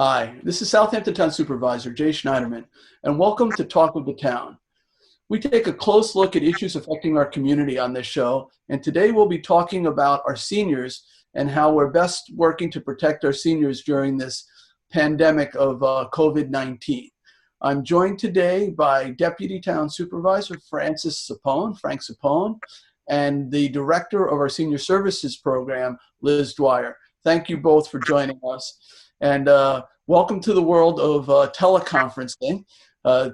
Hi, this is Southampton Town Supervisor Jay Schneiderman, and welcome to Talk of the Town. We take a close look at issues affecting our community on this show, and today we'll be talking about our seniors and how we're best working to protect our seniors during this pandemic of COVID-19. I'm joined today by Deputy Town Supervisor Frank Sapone, and the Director of our Senior Services Program, Liz Dwyer. Thank you both for joining us. And welcome to the world of teleconferencing.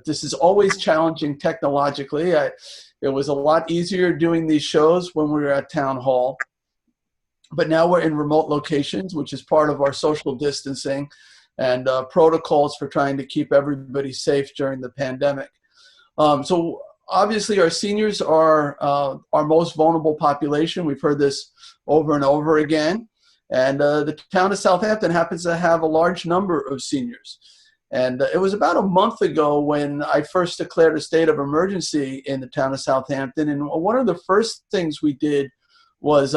This is always challenging technologically. It was a lot easier doing these shows when we were at Town Hall. But now we're in remote locations, which is part of our social distancing and protocols for trying to keep everybody safe during the pandemic. So obviously our seniors are our most vulnerable population. We've heard this over and over again. And the town of Southampton happens to have a large number of seniors. And it was about a month ago when I first declared a state of emergency in the town of Southampton. And one of the first things we did was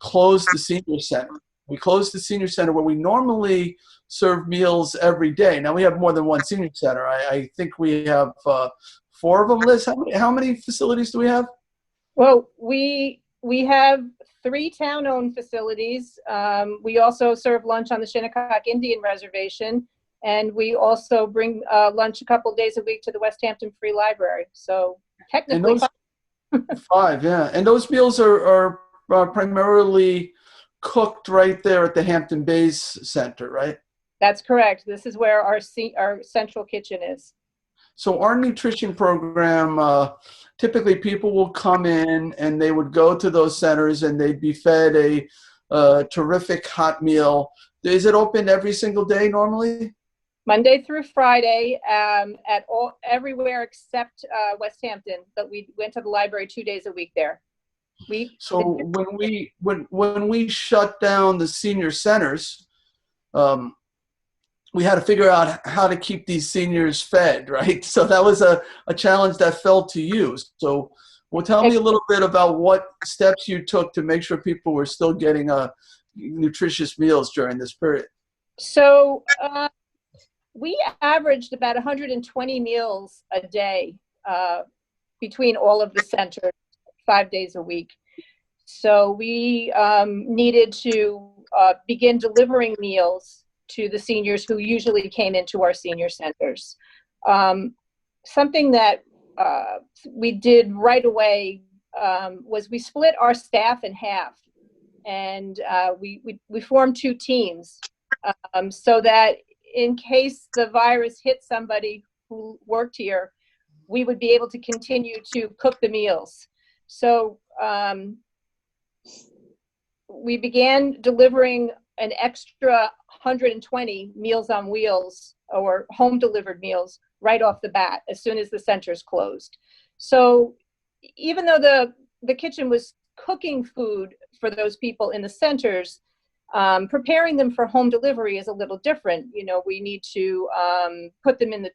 close the senior center. We closed the senior center where we normally serve meals every day. Now we have more than one senior center. I think we have 4 of them, Liz. How many facilities do we have? Well, we have 3 town-owned facilities. We also serve lunch on the Shinnecock Indian Reservation, and we also bring lunch a couple days a week to the West Hampton Free Library. So technically, and those, 5, yeah. And those meals are primarily cooked right there at the Hampton Bays Center, right? That's correct. This is where our central kitchen is. So our nutrition program, typically people will come in and they would go to those centers and they'd be fed a terrific hot meal. Is it open every single day normally? Monday through Friday, everywhere except West Hampton, but we went to the library 2 days a week there. So when we shut down the senior centers, we had to figure out how to keep these seniors fed, right? So that was a challenge that fell to you. So tell me a little bit about what steps you took to make sure people were still getting nutritious meals during this period. So we averaged about 120 meals a day between all of the centers, 5 days a week. So we needed to begin delivering meals to the seniors who usually came into our senior centers. Something that we did right away was we split our staff in half, and we formed 2 teams so that in case the virus hit somebody who worked here, we would be able to continue to cook the meals. So we began delivering an extra 120 Meals on Wheels or home delivered meals right off the bat as soon as the centers closed. So even though the kitchen was cooking food for those people in the centers, preparing them for home delivery is a little different. You know, we need to put them in the,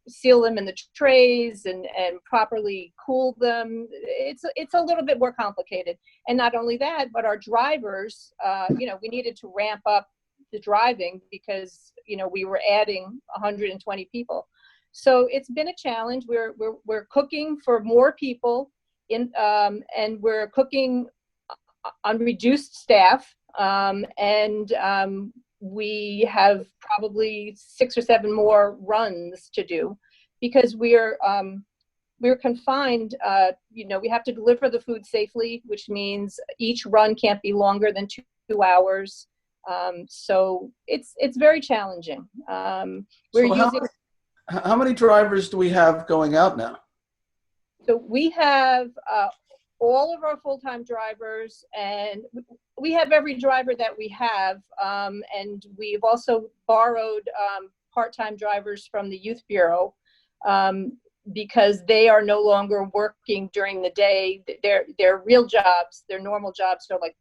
seal them in the trays and properly cool them. It's a little bit more complicated. And not only that, but our drivers, we needed to ramp up the driving because, we were adding 120 people. So it's been a challenge. We're cooking for more people and we're cooking on reduced staff. We have probably 6 or 7 more runs to do because we're confined. We have to deliver the food safely, which means each run can't be longer than 2 hours. So it's very challenging. How many drivers do we have going out now? So we have all of our full-time drivers, and we have every driver that we have, and we've also borrowed part-time drivers from the Youth Bureau because they are no longer working during the day. Their real jobs, their normal jobs are like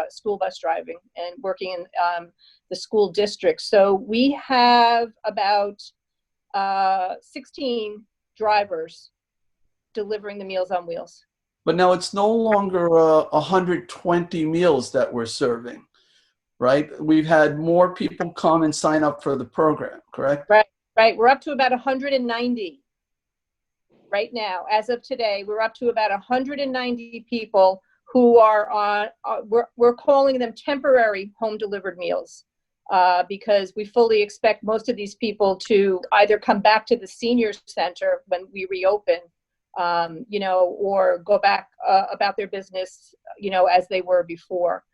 school bus driving and working in the school district. So we have about 16 drivers delivering the Meals on Wheels. But now it's no longer 120 meals that we're serving. right? We've had more people come and sign up for the program, correct? Right, right. We're up to about 190 right now. As of today, we're up to about 190 people who are on, we're calling them temporary home delivered meals, because we fully expect most of these people to either come back to the senior center when we reopen, or go back about their business, as they were before.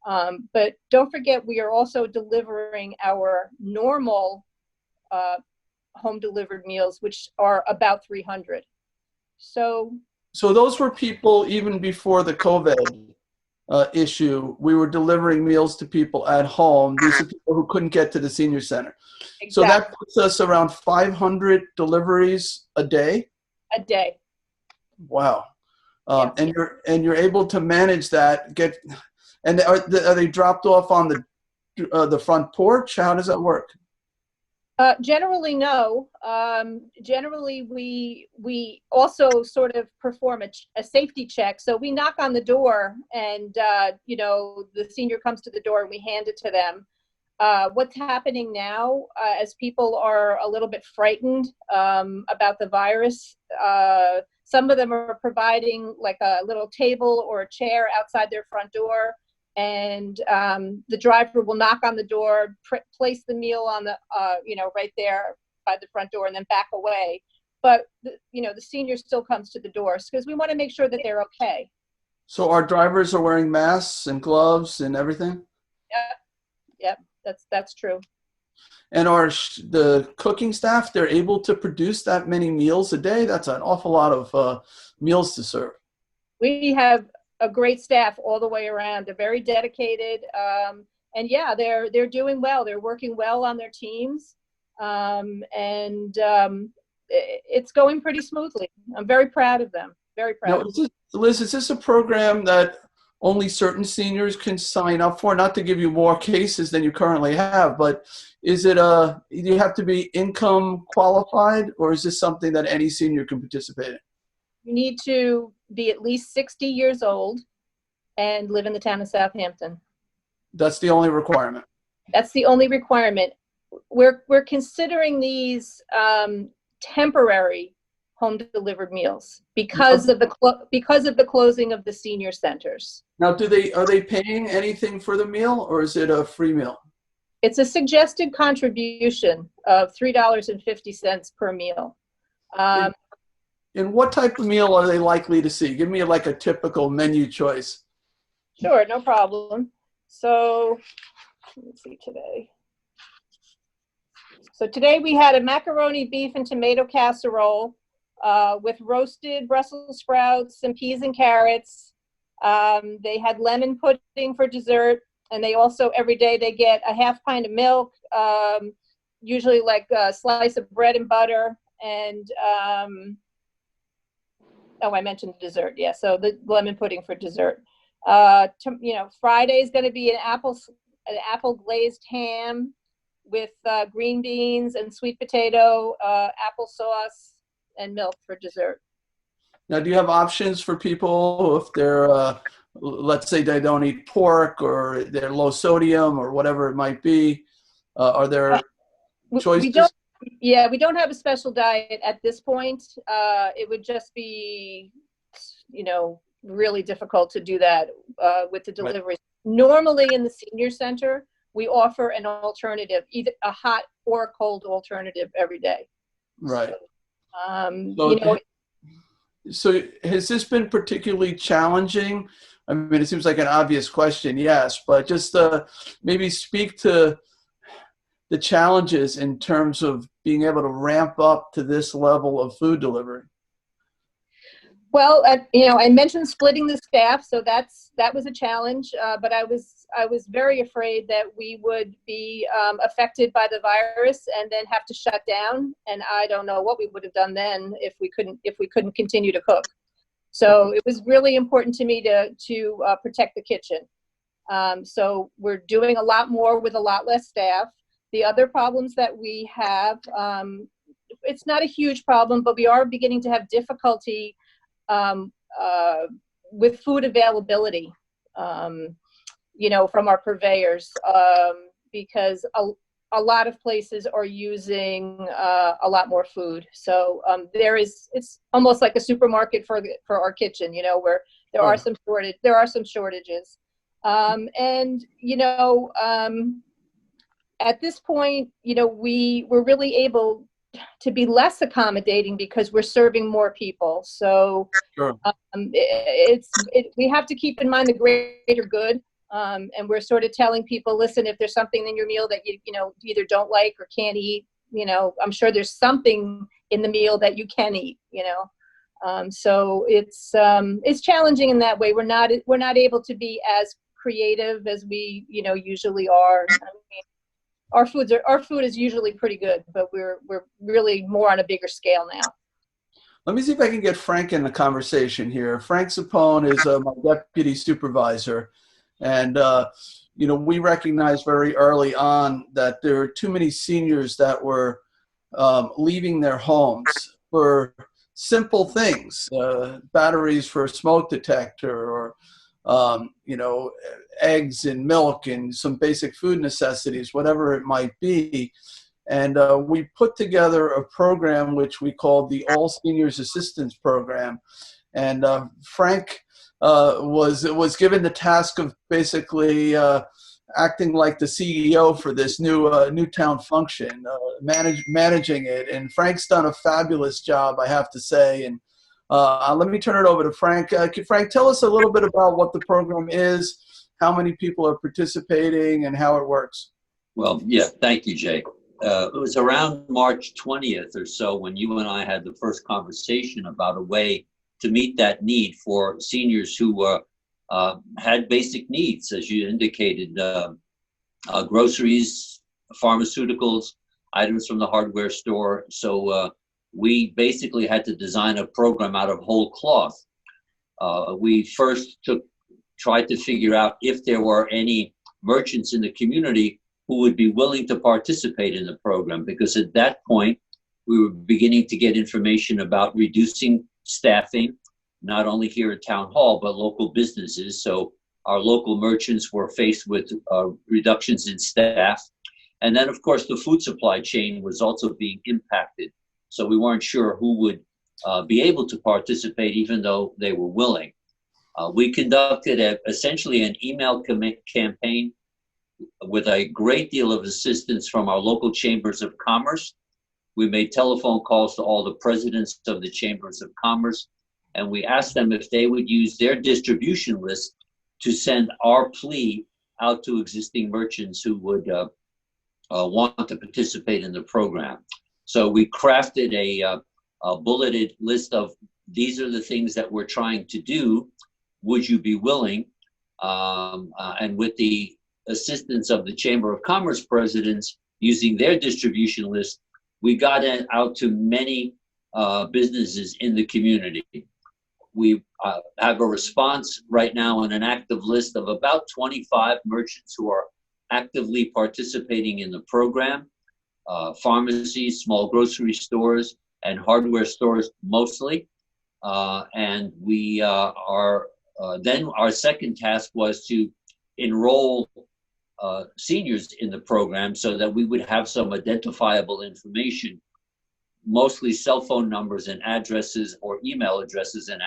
But don't forget, we are also delivering our normal home delivered meals, which are about 300. So those were people even before the COVID issue. We were delivering meals to people at home. These are people who couldn't get to the senior center. So that exactly, puts us around 500 deliveries a day. a day. Wow. Yeah. And you're able to manage that. And are they dropped off on the front porch? How does that work? Generally, no. Generally, we also sort of perform a safety check. So we knock on the door, and the senior comes to the door, and we hand it to them. What's happening now, as people are a little bit frightened about the virus, some of them are providing like a little table or a chair outside their front door. And the driver will knock on the door, place the meal on the, right there by the front door, and then back away. But the senior still comes to the doors because we want to make sure that they're okay. So our drivers are wearing masks and gloves and everything? Yep, that's true. And the cooking staff, they're able to produce that many meals a day? That's an awful lot of meals to serve. We have a great staff all the way around. They're very dedicated, and yeah, they're doing well. They're working well on their teams, and it's going pretty smoothly. I'm very proud of them. Very proud. Now, Liz, is this a program that only certain seniors can sign up for? Not to give you more cases than you currently have, but is it do you have to be income qualified, or is this something that any senior can participate in? You need to be at least 60 years old and live in the town of Southampton. That's the only requirement. That's the only requirement. We're considering these temporary home delivered meals because of the closing of the senior centers. Now, are they paying anything for the meal, or is it a free meal? It's a suggested contribution of $3.50 per meal. And what type of meal are they likely to see? Give me like a typical menu choice. Sure, no problem. So let me see today. So today we had a macaroni, beef, and tomato casserole with roasted Brussels sprouts and peas and carrots. They had lemon pudding for dessert, and they also, every day, they get a half pint of milk, usually like a slice of bread and butter, and I mentioned the dessert. Yeah, so the lemon pudding for dessert. Friday is going to be an apple glazed ham with green beans and sweet potato, applesauce, and milk for dessert. Now, do you have options for people if they're, let's say they don't eat pork, or they're low sodium, or whatever it might be? Are there choices? We don't have a special diet at this point. It would just be, really difficult to do that with the deliveries. Right. Normally in the senior center, we offer an alternative, either a hot or a cold alternative every day. Right. So has this been particularly challenging? I mean, it seems like an obvious question, yes, but just maybe speak to the challenges in terms of being able to ramp up to this level of food delivery. Well, I mentioned splitting the staff, so that was a challenge. But I was very afraid that we would be affected by the virus and then have to shut down. And I don't know what we would have done then if we couldn't continue to cook. So it was really important to me to protect the kitchen. So we're doing a lot more with a lot less staff. The other problems that we have, it's not a huge problem, but we are beginning to have difficulty with food availability. from our purveyors, because a lot of places are using a lot more food. So it's almost like a supermarket for our kitchen, where there are some shortages. At this point, we're really able to be less accommodating because we're serving more people. So Sure. we have to keep in mind the greater good. And we're sort of telling people, listen, if there's something in your meal that you either don't like or can't eat, I'm sure there's something in the meal that you can eat, so it's challenging in that way. We're not able to be as creative as we, usually are. I mean, our food is usually pretty good, but we're really more on a bigger scale now. Let me see if I can get Frank in the conversation here. Frank Sapone is my deputy supervisor. And, we recognized very early on that there are too many seniors that were leaving their homes for simple things, batteries for a smoke detector, or, eggs and milk and some basic food necessities, whatever it might be. And we put together a program which we called the All Seniors Assistance Program. And Frank was given the task of basically acting like the CEO for this new town function, managing it. And Frank's done a fabulous job, I have to say. And let me turn it over to Frank. Frank, tell us a little bit about what the program is, how many people are participating, and how it works. Well, yeah, thank you, Jay. It was around March 20th or so when you and I had the first conversation about a way to meet that need for seniors who had basic needs, as you indicated, groceries, pharmaceuticals, items from the hardware store. So we basically had to design a program out of whole cloth. We first tried to figure out if there were any merchants in the community who would be willing to participate in the program, because at that point we were beginning to get information about reducing staffing, not only here at Town Hall, but local businesses. So our local merchants were faced with reductions in staff. And then, of course, the food supply chain was also being impacted. So we weren't sure who would be able to participate, even though they were willing. We conducted essentially an email campaign with a great deal of assistance from our local chambers of commerce. We made telephone calls to all the presidents of the chambers of commerce, and we asked them if they would use their distribution list to send our plea out to existing merchants who would want to participate in the program. So we crafted a bulleted list of, these are the things that we're trying to do. Would you be willing? And with the assistance of the Chamber of Commerce presidents using their distribution list, we got out to many businesses in the community. We have a response right now on an active list of about 25 merchants who are actively participating in the program, pharmacies, small grocery stores, and hardware stores mostly. And we then our second task was to enroll seniors in the program so that we would have some identifiable information, mostly cell phone numbers and addresses, or email addresses and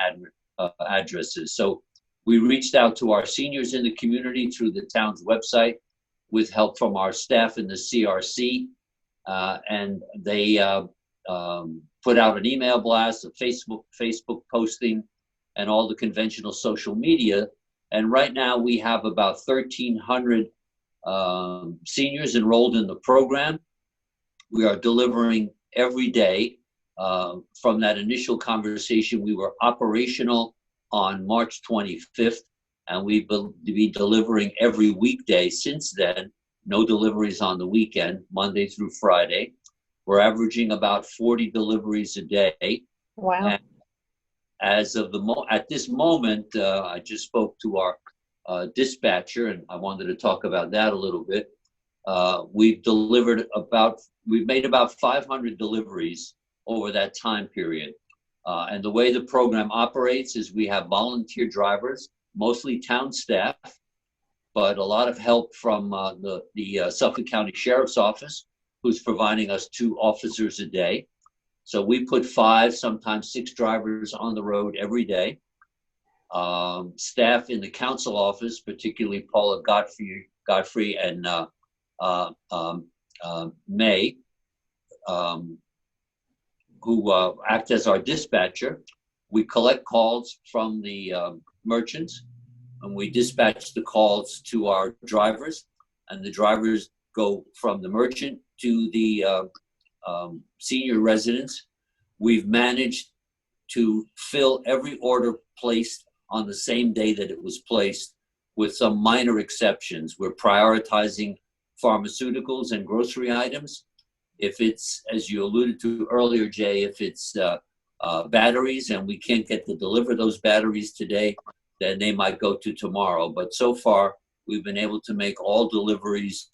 addresses. So we reached out to our seniors in the community through the town's website with help from our staff in the CRC, and they put out an email blast, a Facebook posting, and all the conventional social media. And right now we have about 1,300 seniors enrolled in the program. We are delivering every day. From that initial conversation, we were operational on March 25th, and we will be delivering every weekday since then. No deliveries on the weekend, Monday through Friday. We're averaging about 40 deliveries a day. Wow. And as of at this moment, I just spoke to our dispatcher, and I wanted to talk about that a little bit. We've made about 500 deliveries over that time period. And the way the program operates is we have volunteer drivers, mostly town staff, but a lot of help from the Suffolk County Sheriff's Office, who's providing us 2 officers a day. So we put 5, sometimes 6 drivers on the road every day. Staff in the council office, particularly Paula Godfrey and May, who act as our dispatcher. We collect calls from the merchants, and we dispatch the calls to our drivers, and the drivers go from the merchant to the senior residence. We've managed to fill every order placed on the same day that it was placed, with some minor exceptions. We're prioritizing pharmaceuticals and grocery items. If it's, as you alluded to earlier, Jay, if it's batteries and we can't get to deliver those batteries today, then they might go to tomorrow. But so far, we've been able to make all deliveries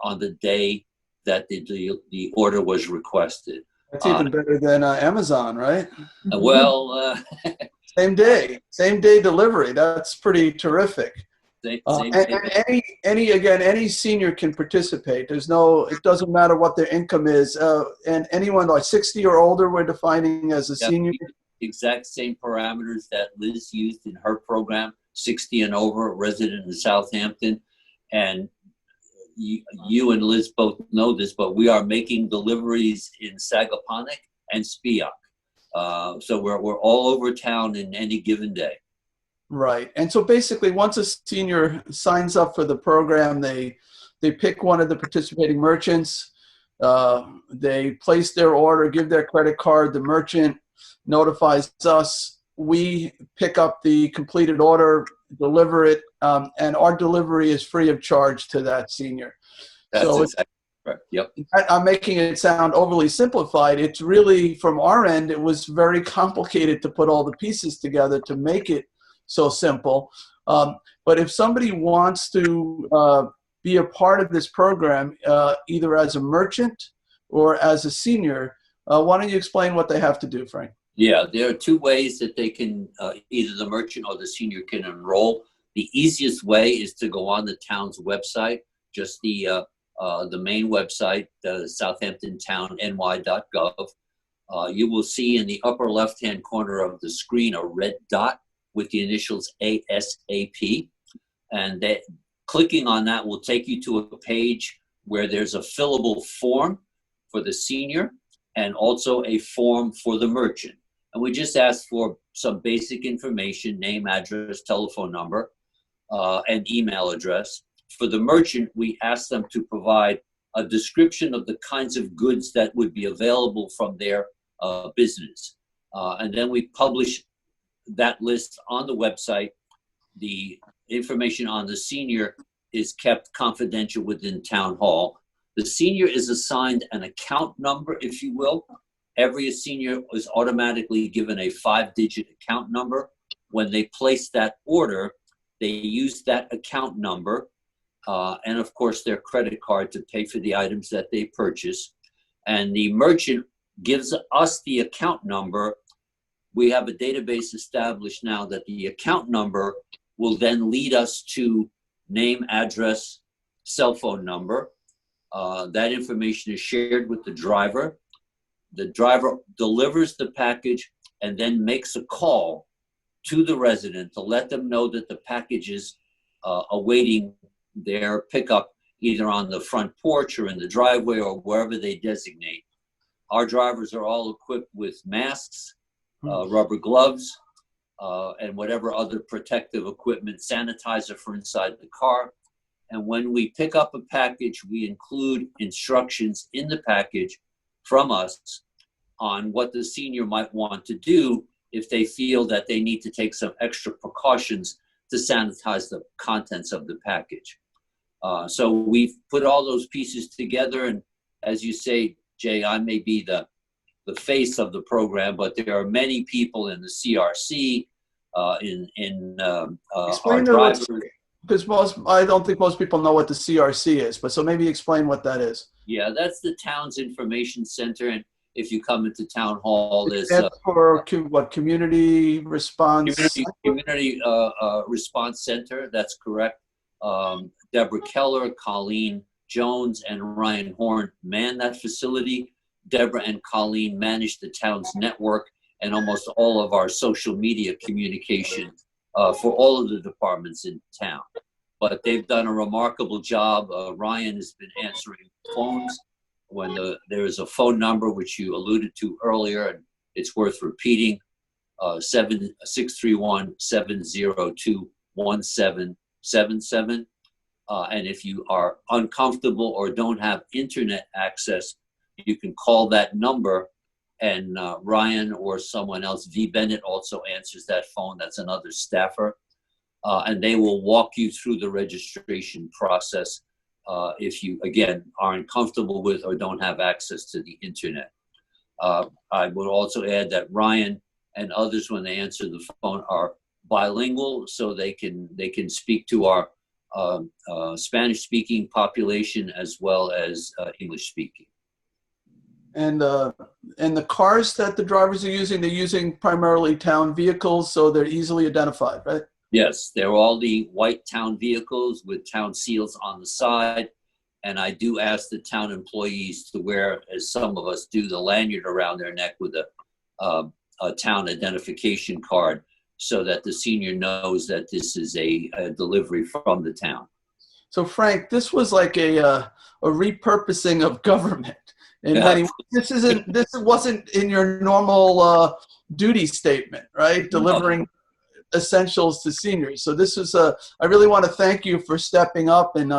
on the day that the order was requested. That's even better than Amazon, right? Well, same day delivery. That's pretty terrific. Any senior can participate. It doesn't matter what their income is. And anyone like 60 or older, we're defining as a senior. Exact same parameters that Liz used in her program, 60 and over, resident in Southampton. And you and Liz both know this, but we are making deliveries in Sapone and Spiak. So we're all over town in any given day. Right. And so basically, once a senior signs up for the program, they pick one of the participating merchants. They place their order, give their credit card. The merchant notifies us. We pick up the completed order, deliver it, and our delivery is free of charge to that senior. That's exactly right. Yep. I'm making it sound overly simplified. It's really, from our end, it was very complicated to put all the pieces together to make it so simple. But if somebody wants to be a part of this program, either as a merchant or as a senior, why don't you explain what they have to do, Frank? Yeah, there are 2 ways that they can, either the merchant or the senior can enroll. The easiest way is to go on the town's website, just the main website, southamptontowny.gov. You will see in the upper left-hand corner of the screen a red dot with the initials ASAP. And clicking on that will take you to a page where there's a fillable form for the senior and also a form for the merchant. And we just ask for some basic information, name, address, telephone number, and email address. For the merchant, we ask them to provide a description of the kinds of goods that would be available from their business. And then we publish that list on the website. The information on the senior is kept confidential within Town Hall. The senior is assigned an account number, if you will. Every senior is automatically given a 5-digit account number. When they place that order, they use that account number and, of course, their credit card to pay for the items that they purchase. And the merchant gives us the account number. We have a database established now that the account number will then lead us to name, address, cell phone number. That information is shared with the driver. The driver delivers the package and then makes a call to the resident to let them know that the package is awaiting their pickup, either on the front porch or in the driveway or wherever they designate. Our drivers are all equipped with masks, rubber gloves, and whatever other protective equipment, sanitizer for inside the car. And when we pick up a package, we include instructions in the package from us on what the senior might want to do if they feel that they need to take some extra precautions to sanitize the contents of the package. So we've put all those pieces together, and as you say, Jay, I may be the face of the program, but there are many people in the CRC, Explain to us, because I don't think most people know what the CRC is, but so maybe explain what that is. Yeah, that's the town's information center, and if you come into Town Hall, there's for what, community response? Community response center. That's correct. Deborah Keller, Colleen Jones, and Ryan Horn man that facility. Deborah and Colleen manage the town's network and almost all of our social media communication for all of the departments in town. But they've done a remarkable job. Ryan has been answering phones when there is a phone number which you alluded to earlier, and it's worth repeating, 631-702-1777. And if you are uncomfortable or don't have internet access, you can call that number, and Ryan or someone else, V. Bennett, also answers that phone. That's another staffer. And they will walk you through the registration process if you, again, are uncomfortable with or don't have access to the internet. I would also add that Ryan and others, when they answer the phone, are bilingual, so they can speak to our Spanish-speaking population as well as English-speaking. And the cars that the drivers are using, they're using primarily town vehicles, so they're easily identified, right? Yes, they're all the white town vehicles with town seals on the side. And I do ask the town employees to wear, as some of us do, the lanyard around their neck with a town identification card, so that the senior knows that this is a delivery from the town. So Frank, this was like a repurposing of government. In many ways. This wasn't in your normal duty statement, right? Delivering essentials to seniors. So this is I really want to thank you for stepping up and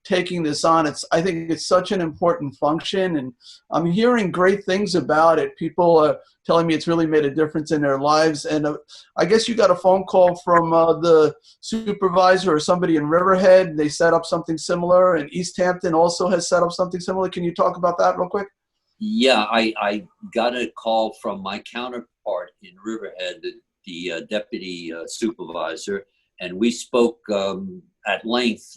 taking this on. I think it's such an important function, and I'm hearing great things about it. People are telling me it's really made a difference in their lives. And I guess you got a phone call from the supervisor or somebody in Riverhead. They set up something similar, and East Hampton also has set up something similar. Can you talk about that real quick? Yeah, I got a call from my counterpart in Riverhead, the deputy supervisor, and we spoke at length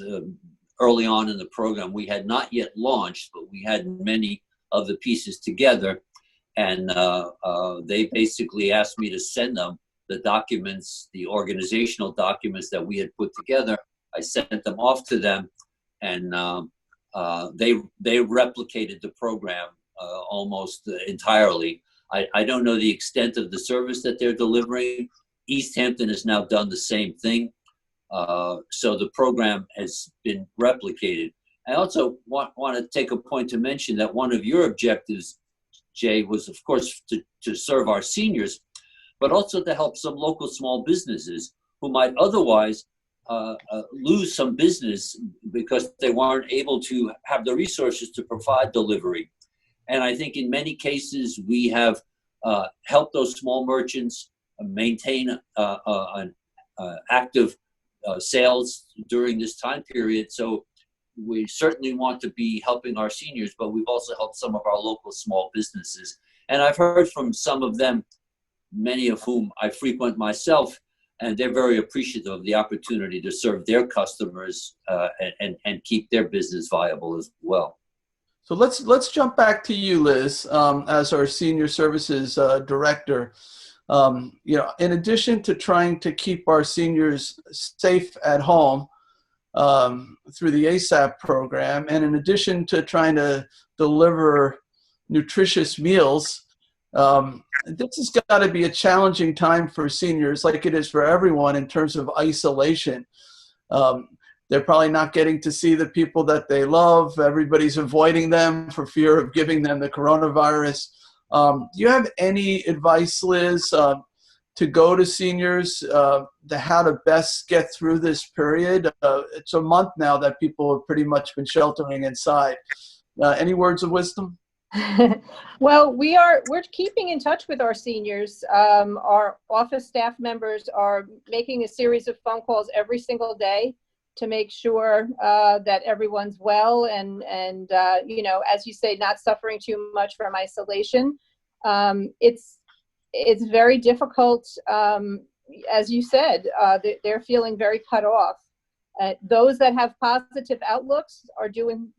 early on in the program. We had not yet launched, but we had many of the pieces together, and they basically asked me to send them the documents, the organizational documents that we had put together. I sent them off to them, and they replicated the program almost entirely. I don't know the extent of the service that they're delivering. East Hampton has now done the same thing. So the program has been replicated. I also want to take a point to mention that one of your objectives, Jay, was, of course, to serve our seniors, but also to help some local small businesses who might otherwise lose some business because they weren't able to have the resources to provide delivery. And I think in many cases, we have helped those small merchants maintain an active sales during this time period. So we certainly want to be helping our seniors, but we've also helped some of our local small businesses. And I've heard from some of them, many of whom I frequent myself, and they're very appreciative of the opportunity to serve their customers and keep their business viable as well. So let's jump back to you, Liz, as our senior services director. In addition to trying to keep our seniors safe at home through the ASAP program, and in addition to trying to deliver nutritious meals, this has got to be a challenging time for seniors, like it is for everyone, in terms of isolation. They're probably not getting to see the people that they love. Everybody's avoiding them for fear of giving them the coronavirus. Do you have any advice, Liz, to go to seniors to how to best get through this period? It's a month now that people have pretty much been sheltering inside. Any words of wisdom? Well, we're keeping in touch with our seniors. Our office staff members are making a series of phone calls every single day to make sure that everyone's well and as you say, not suffering too much from isolation. It's very difficult, as you said. They're feeling very cut off. Those that have positive outlooks are doing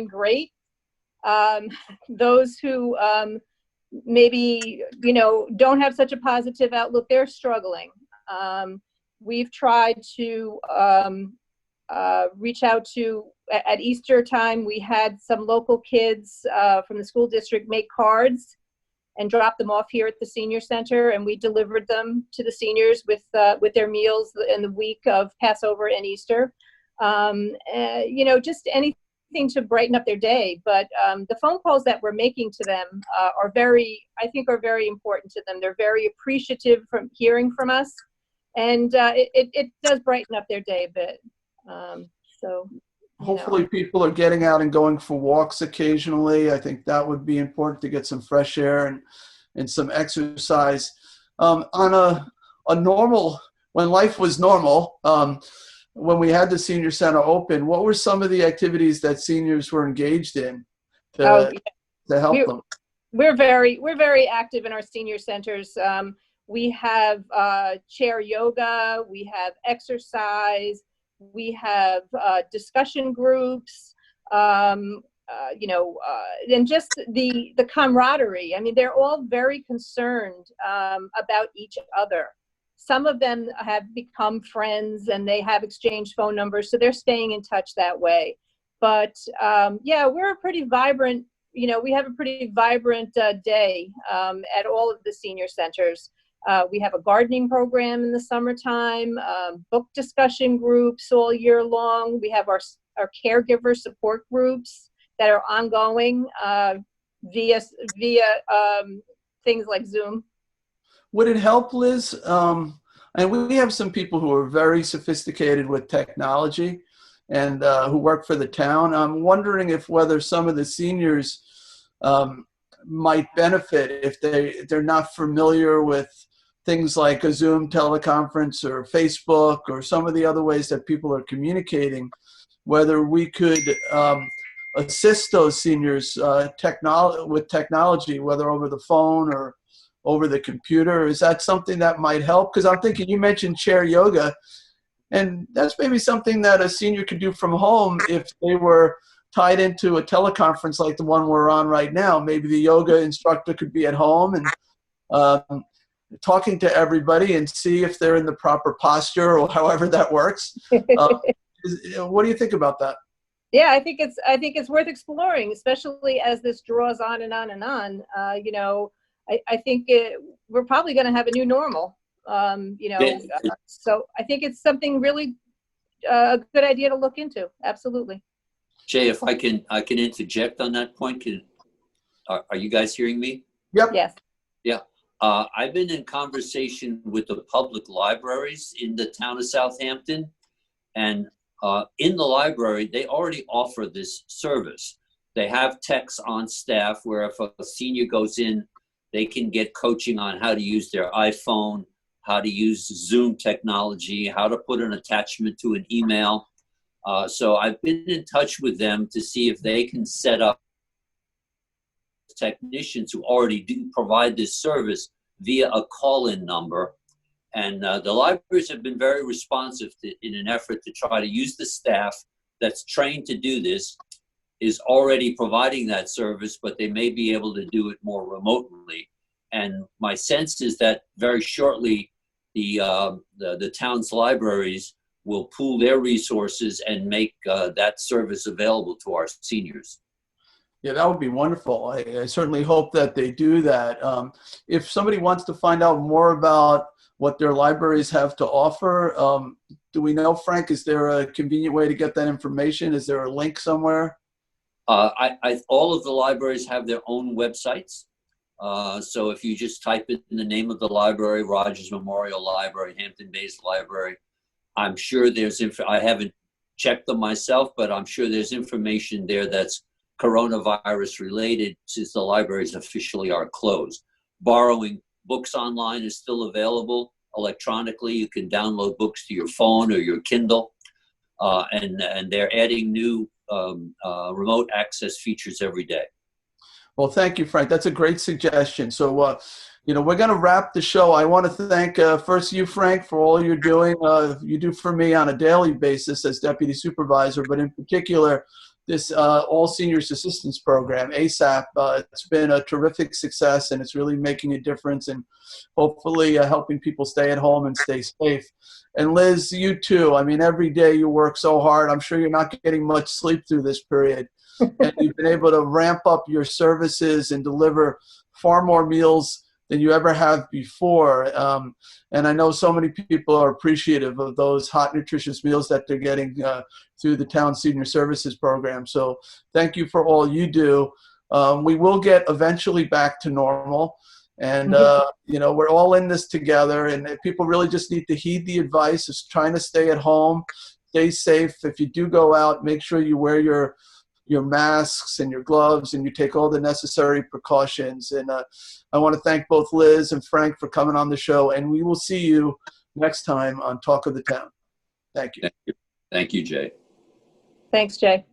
great. Those who maybe don't have such a positive outlook, they're struggling. We've tried to reach out to, at Easter time, we had some local kids from the school district make cards and drop them off here at the senior center, and we delivered them to the seniors with their meals in the week of Passover and Easter. Just anything to brighten up their day. But the phone calls that we're making to them are very important to them. They're very appreciative from hearing from us, and it does brighten up their day a bit. Hopefully people are getting out and going for walks occasionally. I think that would be important to get some fresh air and some exercise. On a normal, when life was normal, when we had the senior center open, what were some of the activities that seniors were engaged in to help them? We're very active in our senior centers. We have chair yoga, we have exercise, we have discussion groups, and just the camaraderie. I mean, they're all very concerned about each other. Some of them have become friends and they have exchanged phone numbers, so they're staying in touch that way. But we're a pretty vibrant, we have a pretty vibrant day at all of the senior centers. We have a gardening program in the summertime, book discussion groups all year long. We have our caregiver support groups that are ongoing via things like Zoom. Would it help, Liz? And we have some people who are very sophisticated with technology and who work for the town. I'm wondering whether some of the seniors might benefit if they're not familiar with things like a Zoom teleconference or Facebook or some of the other ways that people are communicating, whether we could assist those seniors with technology, whether over the phone or over the computer. Is that something that might help? Because I'm thinking, you mentioned chair yoga, and that's maybe something that a senior could do from home if they were tied into a teleconference like the one we're on right now. Maybe the yoga instructor could be at home and talking to everybody and see if they're in the proper posture or however that works. What do you think about that? Yeah, I think it's worth exploring, especially as this draws on and on and on. I think we're probably going to have a new normal. So I think it's something really a good idea to look into. Absolutely. Jay, if I can interject on that point. Are you guys hearing me? Yep. Yes. Yeah. I've been in conversation with the public libraries in the town of Southampton, and in the library, they already offer this service. They have techs on staff where if a senior goes in, they can get coaching on how to use their iPhone, how to use Zoom technology, how to put an attachment to an email. So I've been in touch with them to see if they can set up technicians who already do provide this service via a call-in number. And the libraries have been very responsive in an effort to try to use the staff that's trained to do this, is already providing that service, but they may be able to do it more remotely. And my sense is that very shortly, the town's libraries will pool their resources and make that service available to our seniors. Yeah, that would be wonderful. I certainly hope that they do that. If somebody wants to find out more about what their libraries have to offer, do we know, Frank, is there a convenient way to get that information? Is there a link somewhere? All of the libraries have their own websites. So if you just type in the name of the library, Rogers Memorial Library, Hampton Bays Library, I'm sure there's I haven't checked them myself, but I'm sure there's information there that's coronavirus related, since the libraries officially are closed. Borrowing books online is still available electronically. You can download books to your phone or your Kindle, and they're adding new remote access features every day. Well, thank you, Frank. That's a great suggestion. So, we're going to wrap the show. I want to thank first you, Frank, for all you're doing. You do for me on a daily basis as deputy supervisor, but in particular, this All Seniors Assistance Program, ASAP. It's been a terrific success, and it's really making a difference and hopefully helping people stay at home and stay safe. And Liz, you too. I mean, every day you work so hard. I'm sure you're not getting much sleep through this period. And you've been able to ramp up your services and deliver far more meals than you ever have before. And I know so many people are appreciative of those hot, nutritious meals that they're getting through the town senior services program. So thank you for all you do. We will get eventually back to normal. And, you know, we're all in this together, and people really just need to heed the advice of trying to stay at home, stay safe. If you do go out, make sure you wear your masks and your gloves, and you take all the necessary precautions. And I want to thank both Liz and Frank for coming on the show, and we will see you next time on Talk of the Town. Thank you. Thank you, Jay. Thanks, Jay.